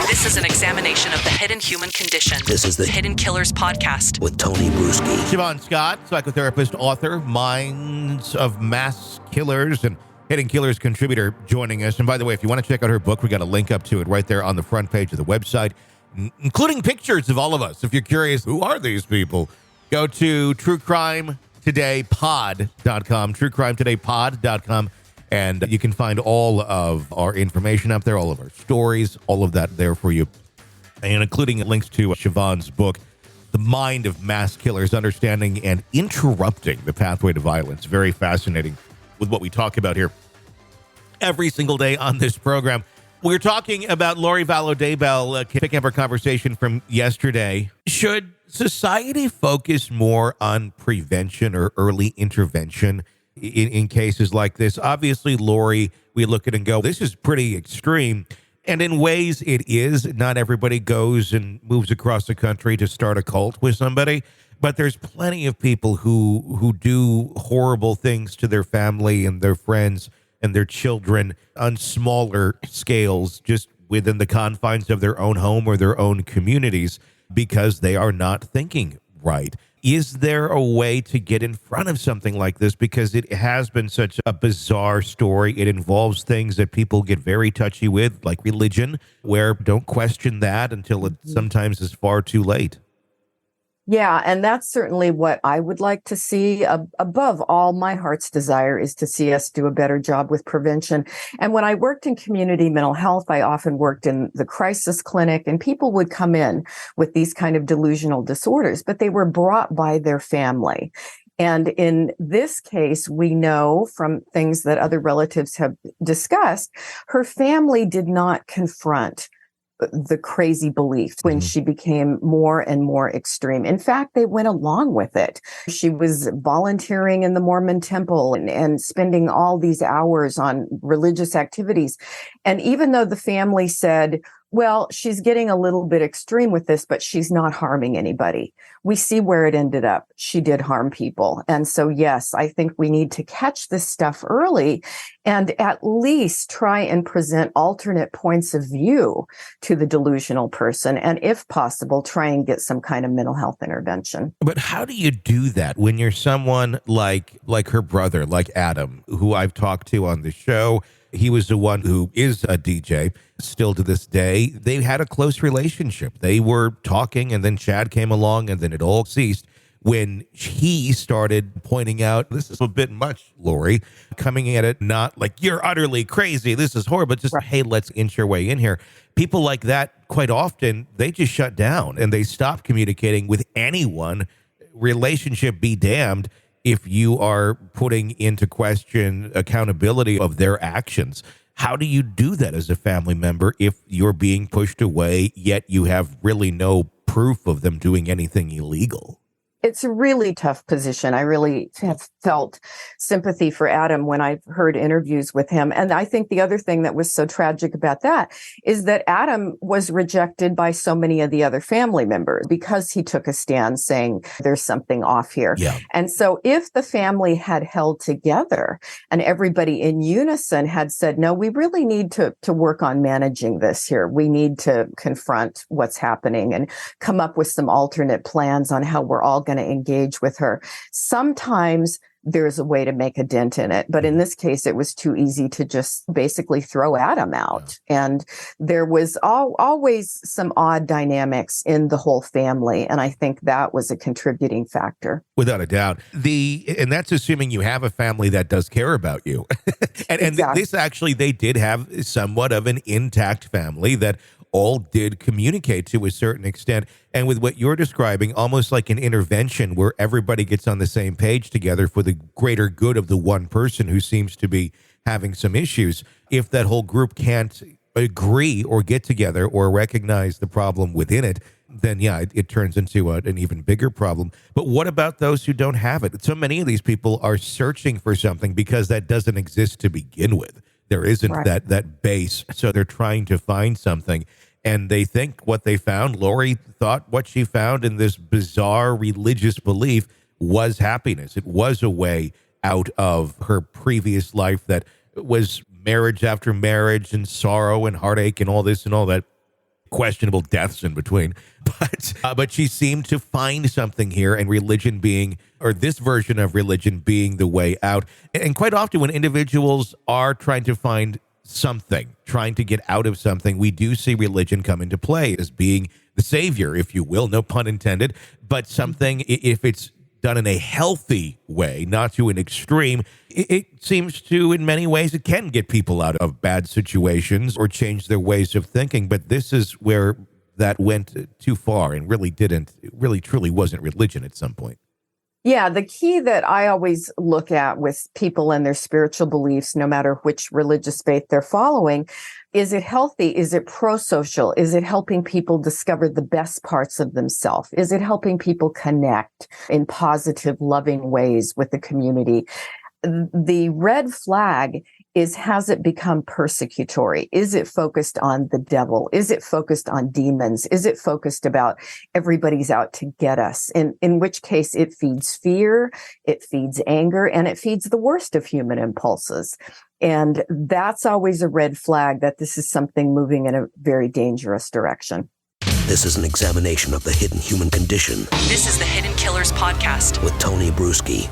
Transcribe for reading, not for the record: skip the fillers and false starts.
This is an examination of the hidden human condition. This is the Hidden Killers Podcast with Tony Brueski. Shavaun Scott, psychotherapist, author, Minds of Mass Killers, and Hidden Killers contributor joining us. And by the way, if you want to check out her book, we got a link up to it right there on the front page of the website, including pictures of all of us. If you're curious, who are these people? Go to truecrimetodaypod.com, truecrimetodaypod.com. And you can find all of our information up there, all of our stories, all of that there for you, and including links to Shavaun's book, The Mind of Mass Killers, Understanding and Interrupting the Pathway to Violence. Very fascinating with what we talk about here every single day on this program. We're talking about Lori Vallow Daybell, picking up our conversation from yesterday. Should society focus more on prevention or early intervention in cases like this? Obviously, Lori, we look at it and go, this is pretty extreme. And in ways it is. Not everybody goes and moves across the country to start a cult with somebody. But there's plenty of people who do horrible things to their family and their friends and their children on smaller scales, just within the confines of their own home or their own communities, because they are not thinking right. Is there a way to get in front of something like this? Because it has been such a bizarre story. It involves things that people get very touchy with, like religion, where don't question that until it sometimes is far too late. Yeah, and that's certainly what I would like to see. Above all, my heart's desire is to see us do a better job with prevention. And when I worked in community mental health, I often worked in the crisis clinic, and people would come in with these kind of delusional disorders, but they were brought by their family. And in this case, we know from things that other relatives have discussed, her family did not confront the crazy belief when she became more and more extreme. In fact, they went along with it. She was volunteering in the Mormon temple and spending all these hours on religious activities. And even though the family said, well, she's getting a little bit extreme with this, but she's not harming anybody, we see where it ended up. She did harm people. And so, yes, I think we need to catch this stuff early and at least try and present alternate points of view to the delusional person. And if possible, try and get some kind of mental health intervention. But how do you do that when you're someone like her brother, like Adam, who I've talked to on the show? He was the one who is a DJ still to this day. They had a close relationship. They were talking, and then Chad came along, and then it all ceased when he started pointing out, this is a bit much, Lori, coming at it not like, you're utterly crazy, this is horrible, just, hey, let's inch our way in here. People like that, quite often, they just shut down, and they stop communicating with anyone. Relationship be damned if you are putting into question accountability of their actions. How do you do that as a family member if you're being pushed away, yet you have really no proof of them doing anything illegal? It's a really tough position. I really have felt sympathy for Adam when I've heard interviews with him. And I think the other thing that was so tragic about that is that Adam was rejected by so many of the other family members because he took a stand saying there's something off here. Yeah. And so if the family had held together and everybody in unison had said, no, we really need to work on managing this here. We need to confront what's happening and come up with some alternate plans on how we're all going to engage with her. Sometimes there's a way to make a dent in it, but in this case, it was too easy to just basically throw Adam out. And there was always some odd dynamics in the whole family, and I think that was a contributing factor. Without a doubt. And that's assuming you have a family that does care about you. and Exactly. This actually, they did have somewhat of an intact family that all did communicate to a certain extent. And with what you're describing, almost like an intervention where everybody gets on the same page together for the greater good of the one person who seems to be having some issues. If that whole group can't agree or get together or recognize the problem within it, then yeah, it turns into an even bigger problem. But what about those who don't have it? So many of these people are searching for something because that doesn't exist to begin with. There isn't Right. that base. So they're trying to find something. And they think what they found, Lori thought what she found in this bizarre religious belief was happiness. It was a way out of her previous life that was marriage after marriage and sorrow and heartache and all this and all that. questionable deaths in between. But she seemed to find something here, and religion being, or this version of religion being the way out. And quite often when individuals are trying to find something, trying to get out of something, we do see religion come into play as being the savior, if you will, no pun intended, but something, if it's done in a healthy way, not to an extreme, it seems to, in many ways, it can get people out of bad situations or change their ways of thinking. But this is where that went too far and really truly wasn't religion at some point. Yeah, the key that I always look at with people and their spiritual beliefs, no matter which religious faith they're following, is it healthy? Is it pro-social? Is it helping people discover the best parts of themselves? Is it helping people connect in positive, loving ways with the community? The red flag is, has it become persecutory? Is it focused on the devil? Is it focused on demons? Is it focused about everybody's out to get us? In which case it feeds fear, it feeds anger, and it feeds the worst of human impulses. And that's always a red flag that this is something moving in a very dangerous direction. This is an examination of the hidden human condition This is the Hidden Killers Podcast with Tony Brueski.